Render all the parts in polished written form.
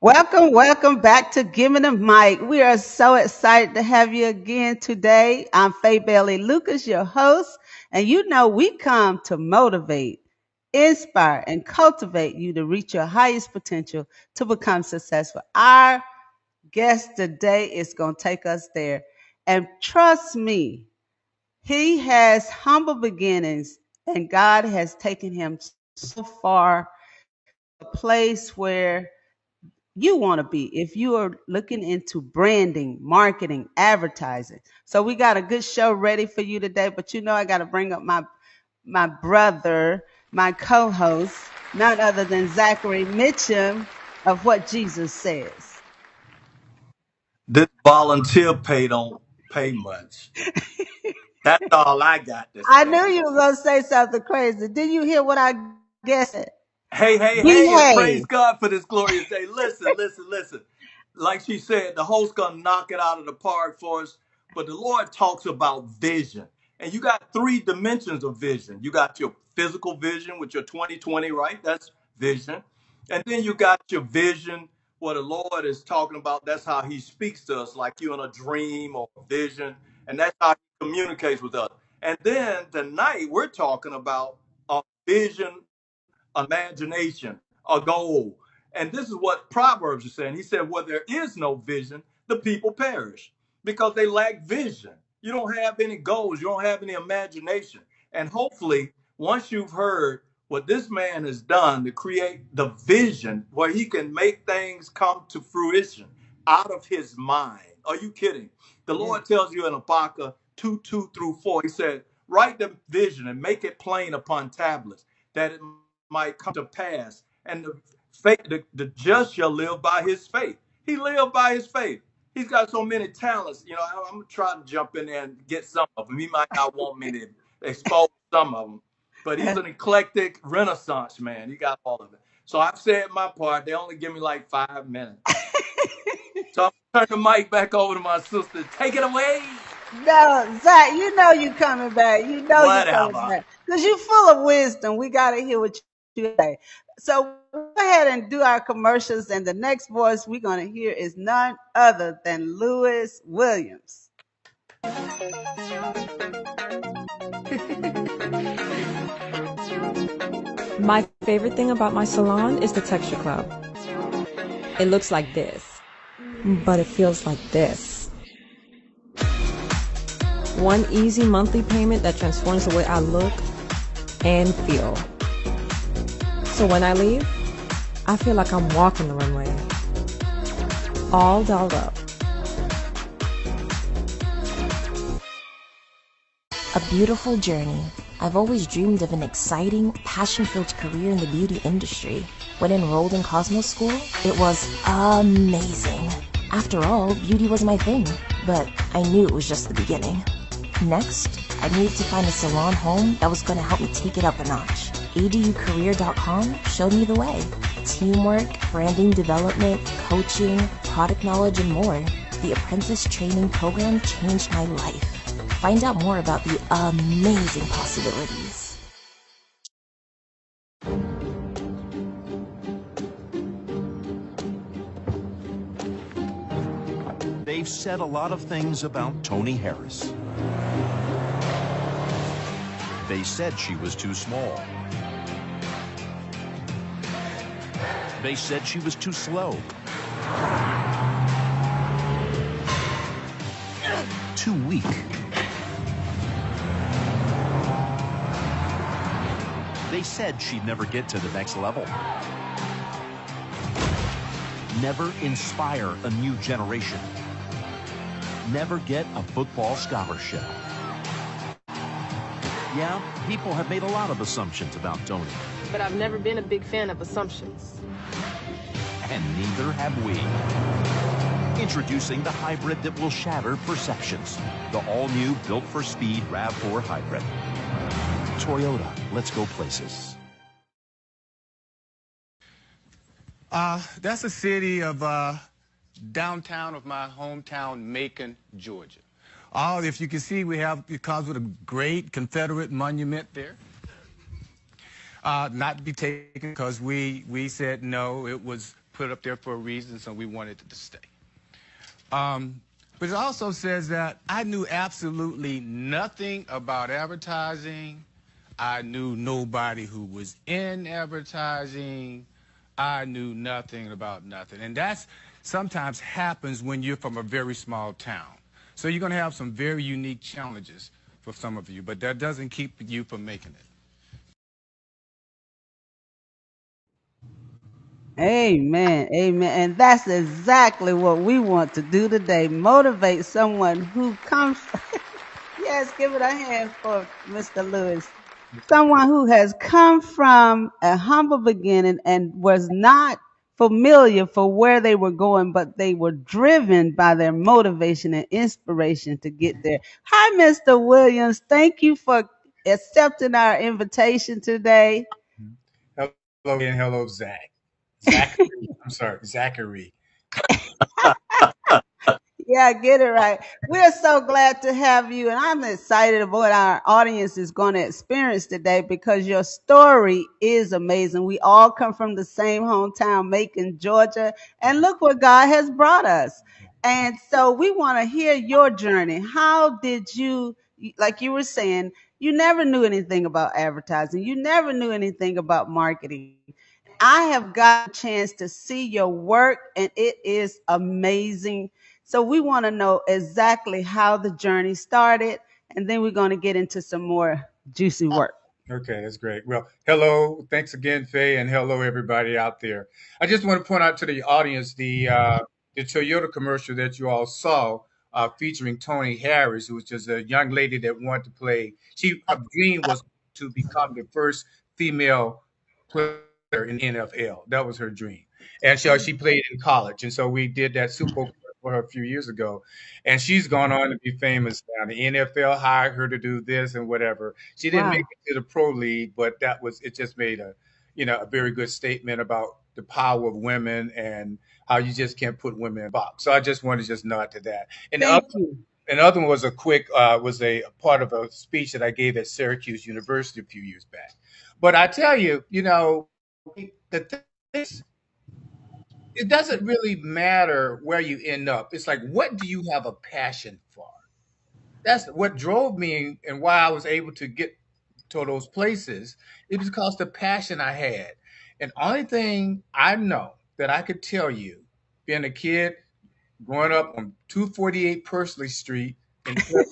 Welcome back to Giving the Mic. We are so excited to have you again today. I'm Faye Bailey Lucas, your host, and you know we come to motivate, inspire, and cultivate you to reach your highest potential to become successful. Our guest today is going to take us there. And trust me, he has humble beginnings, and God has taken him so far, a place where you want to be if you are looking into branding, marketing, advertising. So we got a good show ready for you today, but you know I got to bring up my brother, my co-host, none other than Zachary Mitchum of What Jesus Says. This volunteer pay don't pay much. That's all I got to I knew say. you were going to say something crazy. Did you hear what I guessed? Hey, hey, hey, and praise Behave. God for this glorious day. Listen, listen, listen. Like she said, the host gonna knock it out of the park for us. But the Lord talks about vision. And you got three dimensions of vision. You got your physical vision with your 2020, right? That's vision. And then you got your vision, what the Lord is talking about. That's how he speaks to us, like you in a dream or vision. And that's how he communicates with us. And then tonight we're talking about a vision, imagination, a goal. And this is what Proverbs is saying. He said, where there is no vision, the people perish because they lack vision. You don't have any goals, you don't have any imagination. And hopefully, once you've heard what this man has done to create the vision where he can make things come to fruition out of his mind. Are you kidding? The Yeah. Lord tells you in Habakkuk 2 through 4, he said, write the vision and make it plain upon tablets that it might come to pass. And the just shall live by his faith. He lived by his faith. He's got so many talents. You know, I'm gonna try to jump in there and get some of them. He might not want me to expose some of them, but he's an eclectic renaissance man. He got all of it. So I've said my part. They only give me like 5 minutes. So I'm gonna turn the mic back over to my sister. Take it away. No, Zach, you know you coming back. You know you coming Whatever. back. Because you're full of wisdom. We got to hear what you say. So go ahead and do our commercials. And the next voice we're going to hear is none other than Lewis Williams. My favorite thing about my salon is the Texture Club. It looks like this, but it feels like this. One easy monthly payment that transforms the way I look and feel. So when I leave, I feel like I'm walking the runway, all dolled up. A beautiful journey. I've always dreamed of an exciting, passion-filled career in the beauty industry. When enrolled in Cosmos School, it was amazing. After all, beauty was my thing, but I knew it was just the beginning. Next, I needed to find a salon home that was going to help me take it up a notch. aducareer.com showed me the way. Teamwork, branding development, coaching, product knowledge, and more. The apprentice training program changed my life. Find out more about the amazing possibilities. They've said a lot of things about Toni Harris. They said she was too small. They said she was too slow. Too weak. They said she'd never get to the next level. Never inspire a new generation. Never get a football scholarship. Yeah, people have made a lot of assumptions about Toni. But I've never been a big fan of assumptions. And neither have we. Introducing the hybrid that will shatter perceptions. The all-new built-for-speed RAV4 hybrid. Toyota, let's go places. That's a city of downtown of my hometown, Macon, Georgia. If you can see, it comes with a great Confederate monument there. Not to be taken because we said no, it was put it up there for a reason, so we wanted it to stay. Um, but it also says that I knew absolutely nothing about advertising. I knew nobody who was in advertising. I knew nothing about nothing. And that's sometimes happens when you're from a very small town. So you're going to have some very unique challenges for some of you, but that doesn't keep you from making it. Amen. Amen. And that's exactly what we want to do today. Motivate someone who comes. Yes, give it a hand for Mr. Lewis. Someone who has come from a humble beginning and was not familiar for where they were going, but they were driven by their motivation and inspiration to get there. Hi, Mr. Williams. Thank you for accepting our invitation today. Hello, and hello, Zach. Zachary. I'm sorry, Zachary. Yeah, get it right. We're so glad to have you, and I'm excited about what our audience is going to experience today because your story is amazing. We all come from the same hometown, Macon, Georgia, and look where God has brought us. And so we want to hear your journey. How did you, like you were saying, you never knew anything about advertising, you never knew anything about marketing. And I have got a chance to see your work, and it is amazing. So we want to know exactly how the journey started, and then we're going to get into some more juicy work. Okay, that's great. Well, hello. Thanks again, Faye, and hello, everybody out there. I just want to point out to the audience the Toyota commercial that you all saw featuring Tony Harris, who was just a young lady that wanted to play. Her dream was to become the first female player in the NFL. That was her dream. And so she played in college. And so we did that Super Bowl for her a few years ago. And she's gone on to be famous now. The NFL hired her to do this and whatever. She didn't make Wow. it to the pro league, but it just made a very good statement about the power of women and how you just can't put women in a box. So I just wanted to just nod to that. Thank you. And the other one was was a part of a speech that I gave at Syracuse University a few years back. But I tell you, the thing is, it doesn't really matter where you end up. It's like, what do you have a passion for? That's what drove me and why I was able to get to those places. It was because the passion I had. And only thing I know that I could tell you, being a kid growing up on 248 Pursley Street in Florida,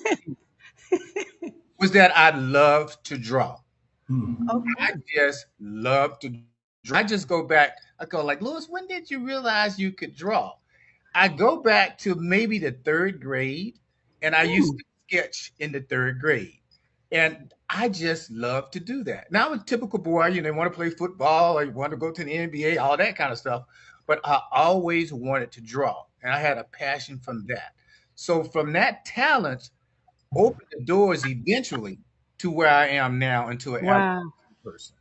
was that I loved to draw. Okay. I just love to draw. I just go back. I go like, Lewis, when did you realize you could draw? I go back to maybe the third grade, and I used Hmm. to sketch in the third grade. And I just love to do that. Now I'm a typical boy, want to play football or you want to go to the NBA, all that kind of stuff. But I always wanted to draw, and I had a passion from that. So from that talent, opened the doors eventually to where I am now into an advertising Wow. person.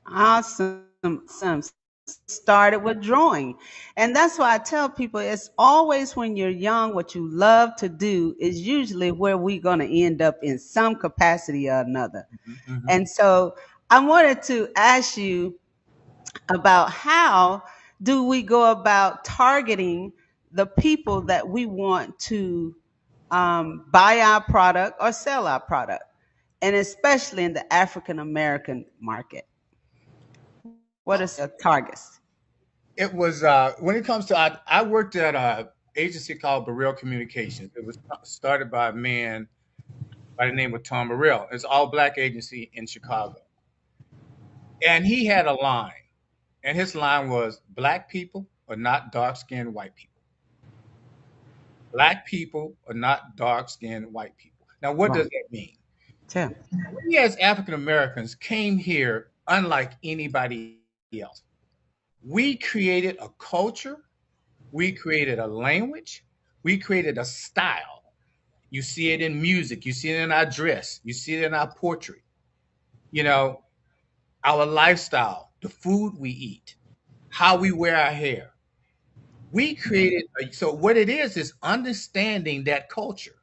Awesome. Some started with drawing. And that's why I tell people it's always when you're young, what you love to do is usually where we're going to end up in some capacity or another. Mhm. And so I wanted to ask you about how do we go about targeting the people that we want to buy our product or sell our product, and especially in the African American market. What is the targets? It was when it comes to I worked at a agency called Burrell Communications. It was started by a man by the name of Tom Burrell. It's an all black agency in Chicago, and he had a line, and his line was, "Black people are not dark skinned white people. Black people are not dark skinned white people." Now, what does Right. that mean? Tell. We as African Americans came here unlike anybody else. We created a culture, we created a language, we created a style. You see it in music, you see it in our dress, you see it in our poetry, you know, our lifestyle, the food we eat, how we wear our hair. We created, so what it is understanding that culture.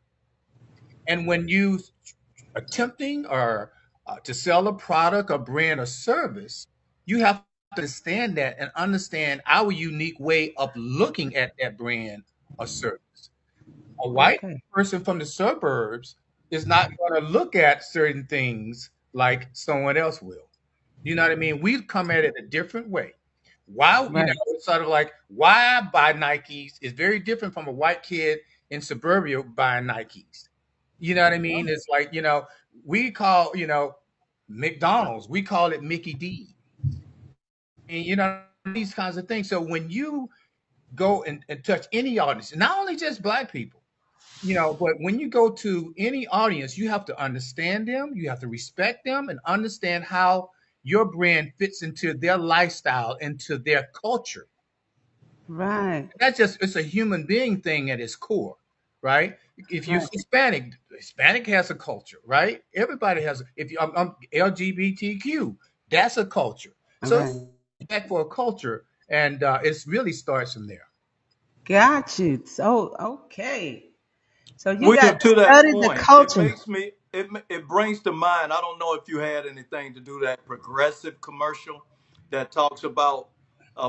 And when you attempting or to sell a product or brand or service, you have to understand that and understand our unique way of looking at that brand or service. A white Okay. person from the suburbs is not going to look at certain things like someone else will. You know what I mean? We come at it a different way. Why, Right. it's sort of like why I buy Nikes is very different from a white kid in suburbia buying Nikes. You know what I mean? It's like, we call, McDonald's, we call it Mickey D. And, these kinds of things. So when you go and touch any audience, not only just black people, but when you go to any audience, you have to understand them, you have to respect them, and understand how your brand fits into their lifestyle, into their culture. Right. That's just, it's a human being thing at its core, right? If you're Right. Hispanic has a culture, right? Everybody has. If you, I'm LGBTQ, that's a culture. So Right. it's back for a culture, and it really starts from there. Got you. So okay. So you got William, to to that study the point, it culture. makes me it brings to mind. I don't know if you had anything to do that progressive commercial that talks about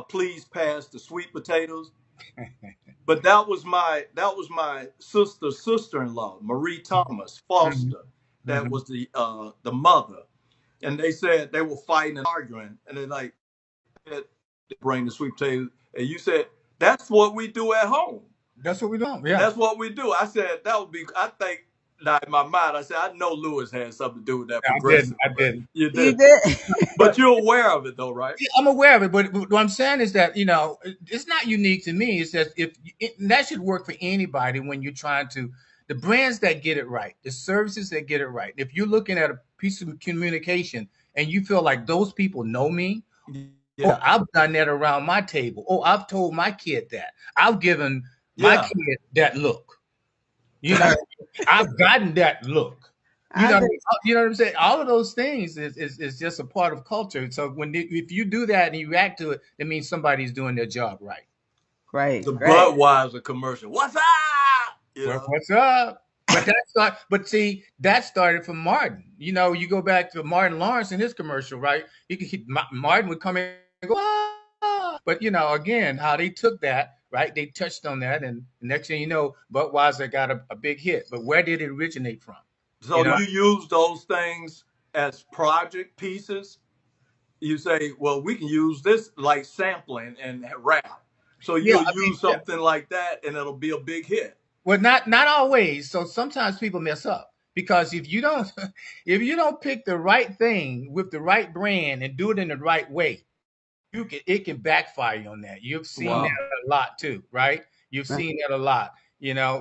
please pass the sweet potatoes. But that was my sister-in-law, Marie Thomas Mhm, Foster. That mhm. was the mother, and they said they were fighting and arguing, and they like said, bring the sweet potatoes, and you said that's what we do at home. That's what we do. Yeah, That's what we do. I said that would be. I think now in my mind, I said I know Lewis had something to do with that I didn't. progressive, I but didn't. you You did. did. But you're aware of it though, right? Yeah, I'm aware of it, but what I'm saying is that it's not unique to me. It's that that should work for anybody when you're trying to the brands that get it right, the services that get it right. If you're looking at a piece of communication and you feel like those people know me, oh, Yeah, I've done that around my table. Oh, I've told my kid that. I've given my yeah. kid that look. You know, Right. I've gotten that look. You I know, did. you know what I'm saying? All of those things is just a part of culture. So if you do that and you react to it, it means somebody's doing their job right. The Great. Great. Budweiser commercial. What's up? You know. What's up? But see, that started from Martin. You go back to Martin Lawrence in his commercial, right? Martin would come in and go, ah. But again, how they took that, right? They touched on that, and the next thing you know, Budweiser got a big hit. But where did it originate from? You So know, you use those things as project pieces. You say, well, we can use this like sampling and rap. So yeah, you'll I mean, use yeah. something like that, and it'll be a big hit. Well, not always. So sometimes people mess up because if you don't if you don't pick the right thing with the right brand and do it in the right way, it can backfire you on that. You've seen Wow. that a lot too, right? You've Right. seen that a lot.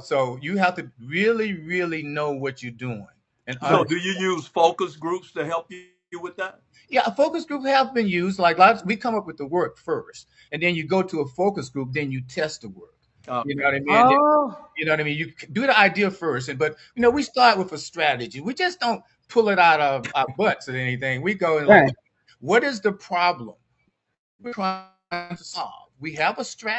So you have to really, really know what you're doing and So Right. do you understand. use focus groups to help you with that? Yeah, a focus group have been used. Like lots, we come up with the work first, and then you go to a focus group, then you test the work. You know Okay. what I mean? Oh. You know what I mean? You do the idea first, but we start with a strategy. We just don't pull it out of our butts or anything. We go and like, Right. what is the problem we're trying to solve? We have a strategy,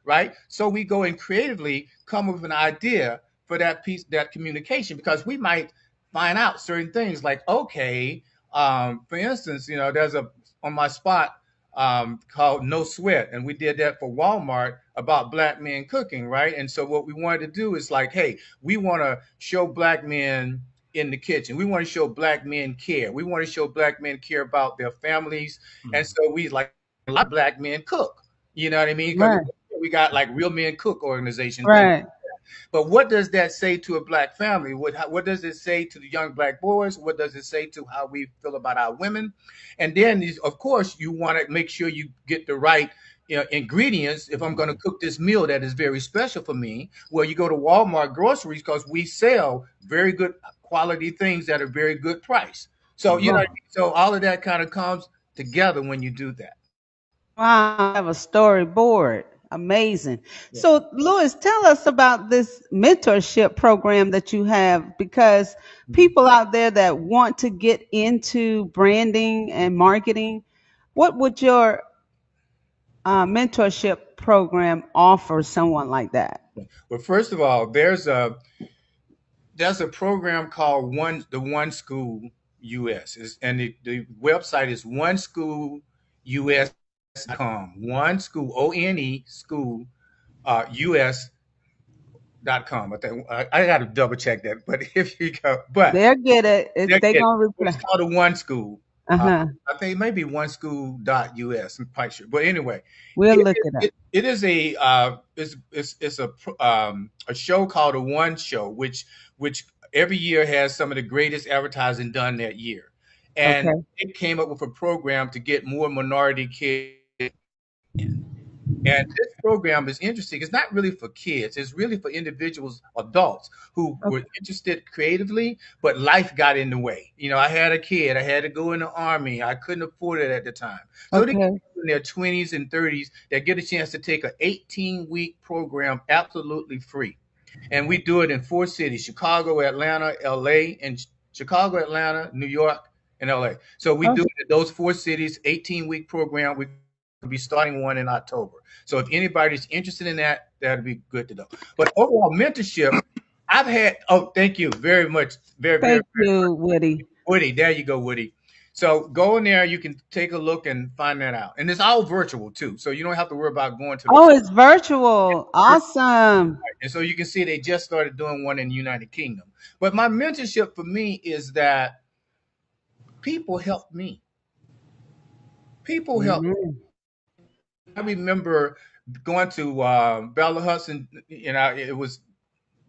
right? So we go and creatively come up with an idea for that piece, that communication, because we might find out certain things like, okay, for instance, there's a on my spot called No Sweat, and we did that for Walmart about black men cooking, right? And so what we wanted to do is like, hey, we want to show black men in the kitchen. We want to show black men care. We want to show black men care about their families, and Mhm. so we like a lot of black men cook. You know what I mean? Because Right. we got like Real Men Cook organization things. Right. But what does that say to a black family? What does it say to the young black boys? What does it say to how we feel about our women? And then, of course, you want to make sure you get the right ingredients. If I'm going to cook this meal that is very special for me, well, you go to Walmart groceries because we sell very good quality things at a very good price. So Mhm. so all of that kind of comes together when you do that. Wow. I have a storyboard. Amazing. Yeah. So, Louis, tell us about this mentorship program that you have because Mhm. people out there that want to get into branding and marketing, what would your mentorship program offer someone like that? Well, first of all, there's a program called One School US, and the website is US.com. One school, ONE school, US.com. I got to double check that, but if you go, but They'll get it. they're They getting, gonna it's reply. called a one school. Uh, Uh-huh. I think maybe one school.us. I'm quite sure. But anyway, We'll it look it up. it is it's a show called a One Show, which every year has some of the greatest advertising done that year, and Okay. it came up with a program to get more minority kids. And this program is interesting. It's not really for kids. It's really for individuals, adults who were Okay. interested creatively, but life got in the way. I had a kid. I had to go in the army. I couldn't afford it at the time. So they Okay. in their 20s and 30s that get a chance to take an 18-week program absolutely free. And we do it in four cities: Chicago, Atlanta, LA, and Chicago, Atlanta, New York, and LA. So we Oh, do it in those four cities, 18-week program. We'll be starting one in October. So if anybody's interested in that, that'd be good to know. But overall mentorship, I've had, oh, thank you very much. Very, very, thank very you, Woody. Woody. There you go, Woody. So go in there, you can take a look and find that out. And it's all virtual too. So you don't have to worry about going to Oh, those. it's virtual. Awesome. And so you can see they just started doing one in the United Kingdom. But my mentorship for me is that people help me. People help. Amen. I remember going to Bella Hudson. It was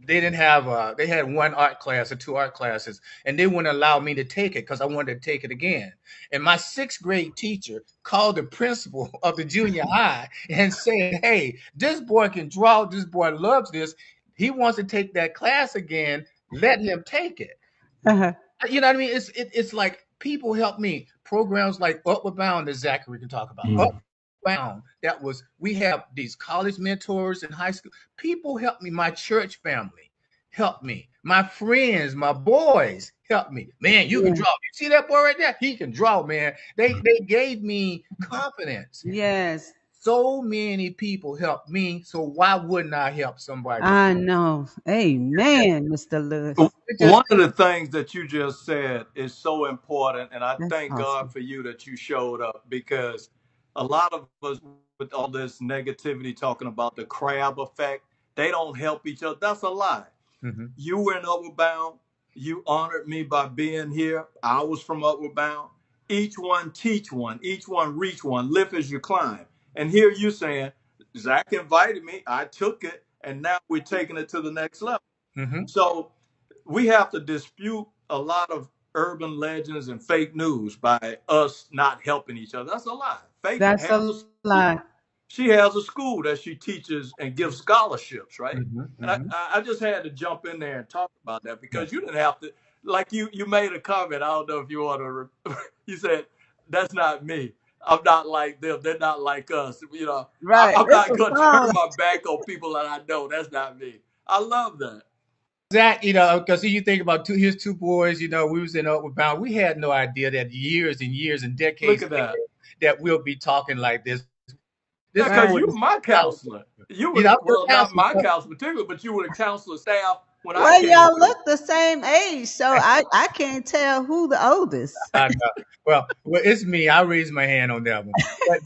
they didn't have they had one art class or two art classes, and they wouldn't allow me to take it because I wanted to take it again. And my sixth grade teacher called the principal of the junior high and said, "Hey, this boy can draw. This boy loves this. He wants to take that class again. Let him take it." Uh-huh. You know what I mean? It's like people help me. Programs like Upward Bound that Zachary can talk about. Upward Bound, that was we have these college mentors in high school. People help me. My church family help me. My friends, my boys help me. Man, you can Yeah. draw. You see that boy right there? He can draw, man. They gave me confidence. Yes. So many people help me. So why wouldn't I help somebody else? I know. Amen, Mr. Lewis. It just One of the things that you just said is so important, and I That's thank God awesome. for you that you showed up because a lot of us, with all this negativity talking about the crab effect, they don't help each other. That's a lie. Mhm. You were in Upward Bound. You honored me by being here. I was from Upward Bound. Each one teach one, each one reach one, lift as you climb. And here you saying, Zach invited me, I took it, and now we're taking it to the next level. Mhm. So we have to dispute a lot of urban legends and fake news by us not helping each other. That's a lie. Faith That's has a a school. lie. She has a school that she teaches and gives scholarships, right? Mhm. And Mhm. I just had to jump in there and talk about that Yeah. because you didn't have to. Like you made a comment. I don't know if you want to. You said that's not me. I'm not like them. They're not like us. Right. I'm It's not a going to turn song. my back on people that I know. That's not me. I love that. Zach, because you think about his two boys, we was in Upward Bound. We had no idea that years and years and Look decades at later that. that we'll be talking like this. Yeah, This because boy Right. you were is my scholarship. counselor. You were I'm your well, not counselor. my counselor particularly, but you were the counselor staff when I Well, came y'all through. look the same age, so I can't tell who the oldest. I know. Well, it's me. I raised my hand on that one.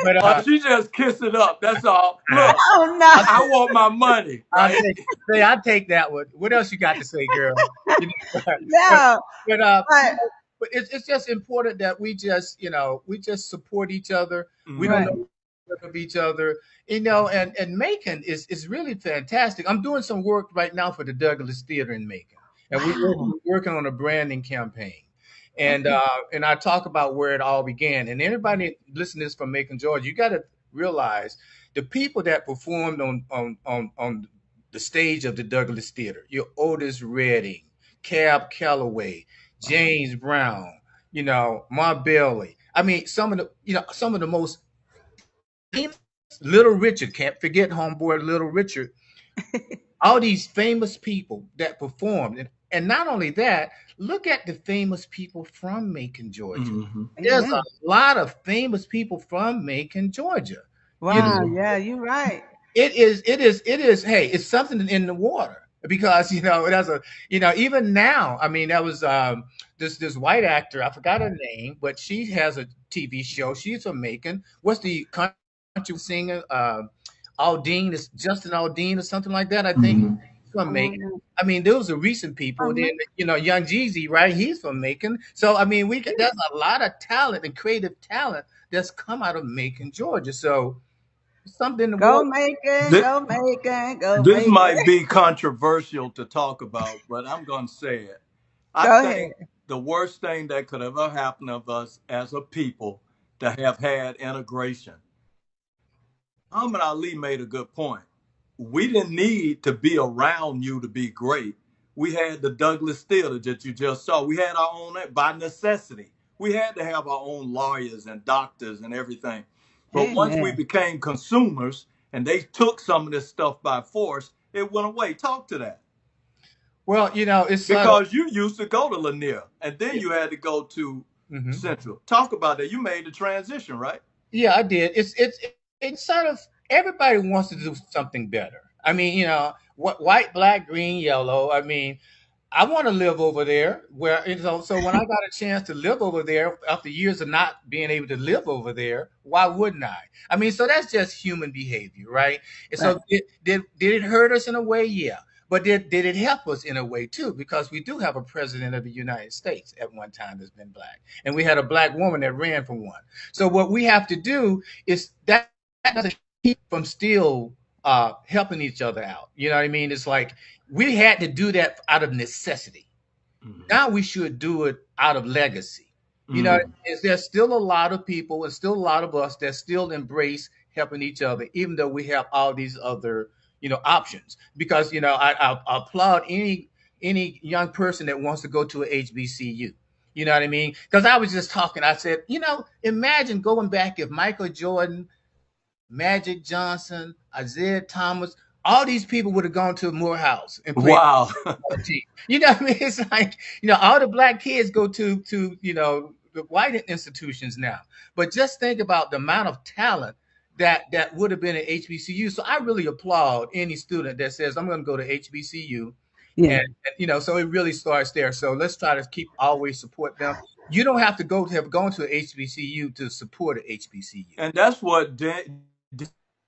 But Oh, she just kissed it up. That's all. Look, Oh no. I'll I want my money, I'll right? take that one. What else you got to say, girl? You know, but No. but But but it's just important that we just support each other. We don't right. know of each other, and Macon is really fantastic. I'm doing some work right now for the Douglas Theater in Macon, and Wow. we're working on a branding campaign. And Okay. I talk about where it all began. And anybody listening to this from Macon, Georgia, you got to realize the people that performed on the stage of the Douglas Theater. Your Otis Redding, Cab Calloway, James Brown, Ma Bailey. I mean, some of the most famous, Little Richard, can't forget homeboy Little Richard. All these famous people that performed, and not only that, look at the famous people from Macon, Georgia. Hmm. There's a Amen. lot of famous people from Macon, Georgia. You know, Wow. Yeah, you're right. it is. Hey, it's something in the water. because that's a even now. I mean, that was this white actor. I forgot her name, but she has a TV show. She's from Macon. What's the country singer? Aldean is Justin Aldean or something like that. I think Mhm. he's from I Macon. don't know. I mean, those are recent people. Then Um, Young Jeezy, right? He's from Macon. So I mean, there's a lot of talent and creative talent that's come out of Macon, Georgia. So something the Go world. Macon, This, go Macon, go this Macon. might be controversial to talk about, but I'm going to say it. I Go ahead. think the worst thing that could ever happen of us as a people to have had integration. Muhammad Ali made a good point. We didn't need to be around you to be great. We had the Douglas Theater that you just saw. We had our own by necessity. We had to have our own lawyers and doctors and everything. But once we Amen. became consumers and they took some of this stuff by force, it went away. Talk to that. Well, it's sort of. Because you used to go to Lanier and then Yeah. you had to go to Hmm. Central. Talk about that. You made the transition, right? Yeah, I did. It's sort of everybody wants to do something better. I mean, what white, black, green, yellow. I mean, I want to live over there where so when I got a chance to live over there after years of not being able to live over there, why wouldn't I? I mean, so that's just human behavior, right? And Right. so did it hurt us in a way? Yeah. But did it help us in a way too? Because we do have a president of the United States at one time that's been black. And we had a black woman that ran for one. So what we have to do is that doesn't keep from still helping each other out. You know what I mean? It's like we had to do that out of necessity. Mm-hmm. Now we should do it out of legacy. You know, Mm-hmm. there's still a lot of people and still a lot of us that still embrace helping each other, even though we have all these other, options. Because I applaud any young person that wants to go to a HBCU. You know what I mean? Because I was just talking. I said, imagine going back if Michael Jordan, Magic Johnson, Isaiah Thomas, all these people would have gone to Morehouse and played Wow. on the team. You know what I mean? It's like, all the black kids go to the white institutions now. But just think about the amount of talent that would have been at HBCU. So I really applaud any student that says, I'm going to go to HBCU. Yeah. And so it really starts there. So let's try to keep always support them. You don't have to have gone to a HBCU to support a HBCU. And that's what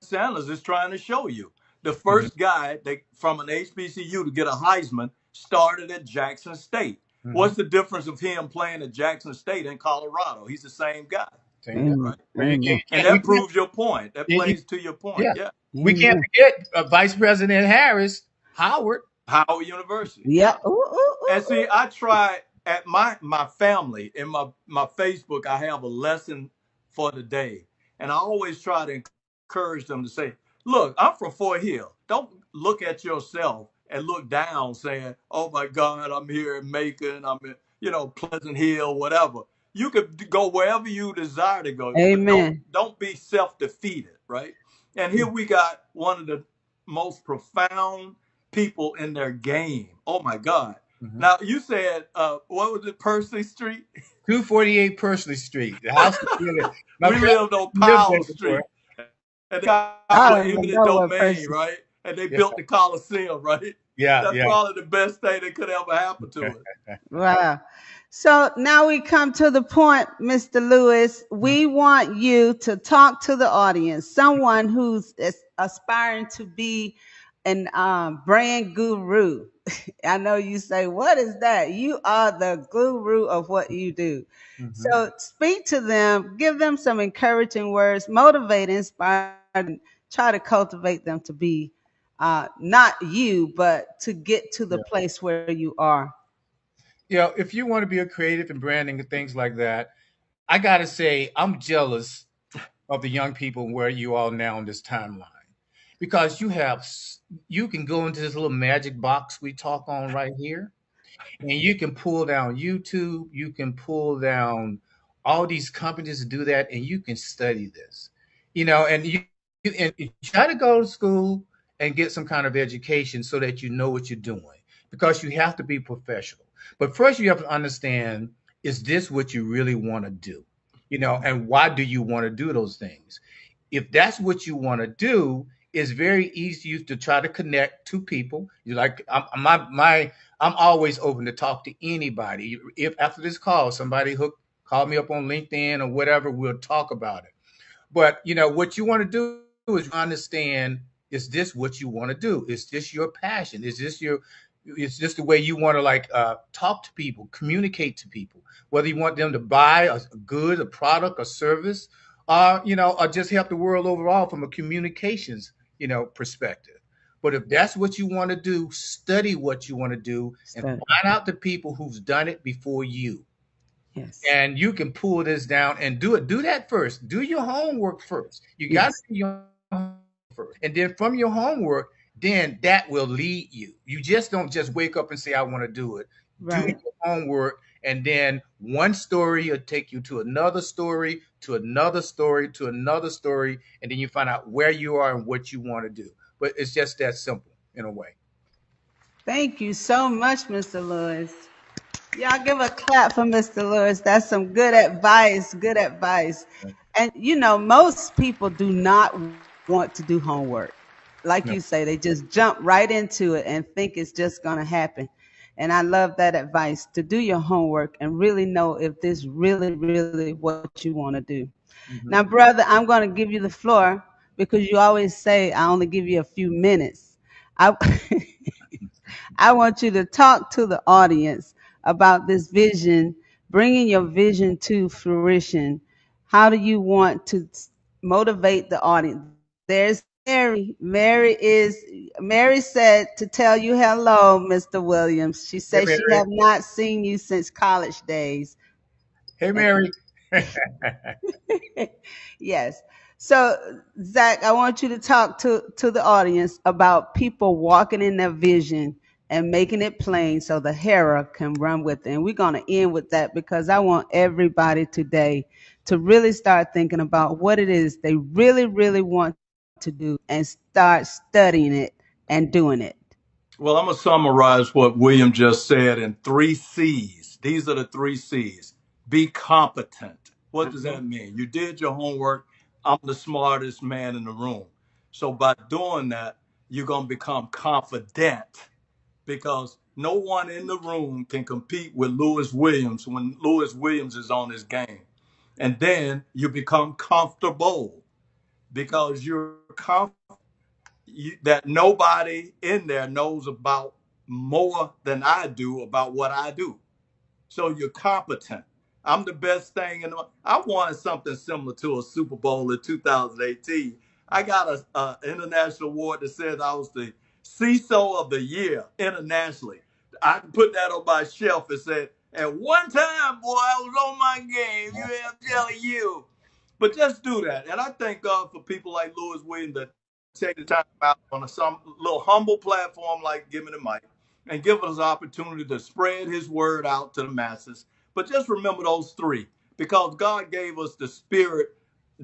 Sanders is trying to show you. The Mhm. first guy that, from an HBCU to get a Heisman started at Jackson State. Mhm. What's the difference of him playing at Jackson State in Colorado? He's the same guy, Same guy. Amen. right? Well, Amen. And we that can't, proves your point. That y- y- plays to your point. yeah, Yeah. we can't Amen. forget Vice President Harris, Howard. Howard University. Yeah. Yeah. Ooh, ooh, And ooh, see, I try at my family in my Facebook. I have a lesson for the day, and I always try to encourage them to say, "Look, I'm from Fort Hill. Don't look at yourself and look down, saying, 'Oh my God, I'm here in Macon. I'm in Pleasant Hill, whatever.' You could go wherever you desire to go, ooh. but don't Amen. don't be self defeated, right?" And here we got one of the most profound people in their game. Oh my God. Mhm. Now you said what was it, Percy Street? 248 Persley Street, the house that my We brother lived on lived there Powell before. Street. And they got I an don't even eminent know what domain, person. right? And they Yeah, built the Coliseum, right? yeah, That's yeah. probably the best thing that could ever happen to us. Wow. So now we come to the point, Mr. Lewis. We want you to talk to the audience, someone who's aspiring to be an brand guru. I know you say, what is that? You are the guru of what you do. Mhm. So speak to them, give them some encouraging words, motivate, inspire, and try to cultivate them to be not you, but to get to the Yeah. place where you are. If you want to be a creative and branding and things like that, I gotta say I'm jealous of the young people where you are now on this timeline because you can go into this little magic box we talk on right here, and you can pull down YouTube, you can pull down all these companies to do that, and you can study this, and you try to go to school and get some kind of education so that you know what you're doing because you have to be professional. But first, you have to understand: is this what you really want to do? And why do you want to do those things? If that's what you want to do, it's very easy to try to connect to people. You like I'm always open to talk to anybody. If after this call somebody call me up on LinkedIn or whatever, we'll talk about it. But what you want to do is understand, is this what you want to do? Is this your passion? Is this the way you want to like talk to people, communicate to people, whether you want them to buy a good, a product, a service, or just help the world overall from a communications, perspective. But if that's what you want to do, study what you want to do and Study. find out the people who's done it before you, Yes. and you can pull this down and do it. Do that first. Do your homework first. You got to Yes. do your homework first. And then from your homework, then that will lead you. You just don't just wake up and say, I want to do it. Do Right. your homework. And then one story will take you to another story, to another story, to another story. And then you find out where you are and what you want to do. But it's just that simple in a way. Thank you so much, Mr. Lewis. Y'all give a clap for Mr. Lewis. That's some good advice. Good advice. And most people do not want to do homework. Like you No. say, they just jump right into it and think it's just going to happen. And I love that advice to do your homework and really know if this really, really what you want to do. Now, Mhm. brother, I'm going to give you the floor because you always say I only give you a few minutes. I, I want you to talk to the audience about this vision, bringing your vision to fruition. How do you want to motivate the audience? There's Mary. Mary said to tell you hello, Mr. Williams. She Hey, said she Mary. have not seen you since college days. Hey, Mary. Yes. So, Zach, I want you to talk to the audience about people walking in their vision and making it plain so the hearer can run with it. And we're going to end with that because I want everybody today to really start thinking about what it is they really, really want to do and start studying it and doing it. Well, I'm going to summarize what William just said in three C's. These are the three C's. Be competent. What does Uh-huh. that mean? You did your homework. I'm the smartest man in the room. So by doing that, you're going to become confident because no one in the room can compete with Lewis Williams when Lewis Williams is on his game. And then you become comfortable because you're confident that nobody in there knows about more than I do about what I do. So you're competent. I'm the best thing in the. I won something similar to a Super Bowl in 2018. I got a international award that says I was the CISO of the year internationally. I can put that on my shelf and say, at one time, boy, I was on my game. I'm telling you. But just do that. And I thank God for people like Lewis Williams that take the time out on some little humble platform like Gimme the Mic and give us an opportunity to spread his word out to the masses. But just remember those three because God gave us the spirit,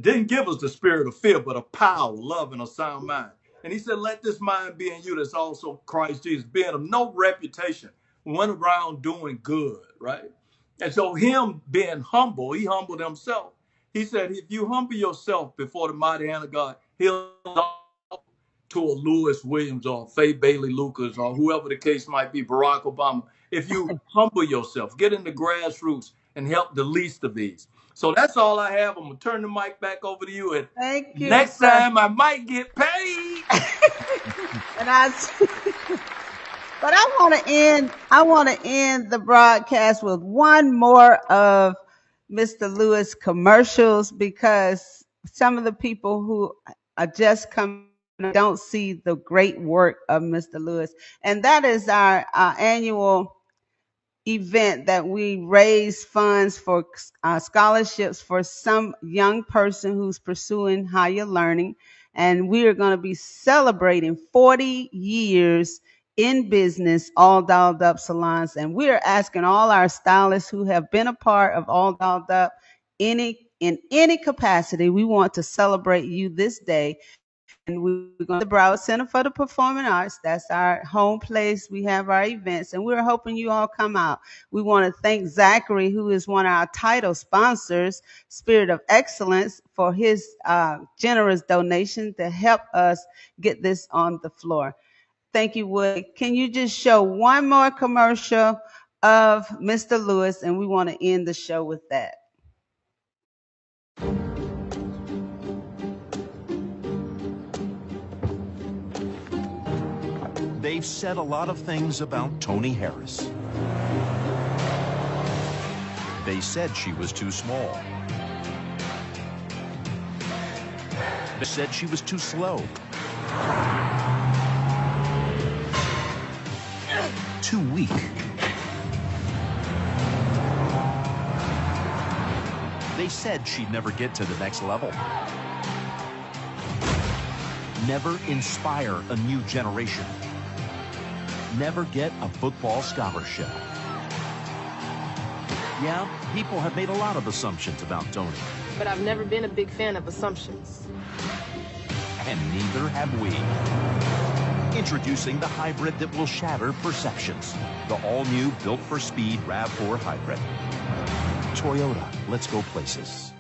didn't give us the spirit of fear, but of power, love, and a sound mind. And he said, let this mind be in you that's also Christ Jesus, being of no reputation, went around doing good, right? And so him being humble, he humbled himself. He said, if you humble yourself before the mighty hand of God, he'll to a Lewis Williams or Faye Bailey Lucas or whoever the case might be, Barack Obama. If you humble yourself, get in the grassroots and help the least of these. So that's all I have. I'm gonna turn the mic back over to you. And Thank you, next sir. time I might get paid. And I But I want to end the broadcast with one more of Mr. Lewis commercials because some of the people who are just coming don't see the great work of Mr. Lewis. And that is our annual event that we raise funds for scholarships for some young person who's pursuing higher learning. And we are going to be celebrating 40 years in business, All Dolled Up Salons. And we are asking all our stylists who have been a part of All Dolled Up in any capacity. We want to celebrate you this day And we're going to the Broward Center for the Performing Arts. That's our home place. We have our events, and we're hoping you all come out. We want to thank Zachary, who is one of our title sponsors, Spirit of Excellence, for his generous donation to help us get this on the floor. Thank you, Wood. Can you just show one more commercial of Mr. Lewis, and we want to end the show with that. They've said a lot of things about Toni Harris. They said she was too small. They said she was too slow. Too weak. They said she'd never get to the next level. Never inspire a new generation. Never get a football scholarship. Yeah, people have made a lot of assumptions about Toni. But I've never been a big fan of assumptions. And neither have we. Introducing the hybrid that will shatter perceptions. The all-new Built for Speed RAV4 Hybrid. Toyota, let's go places.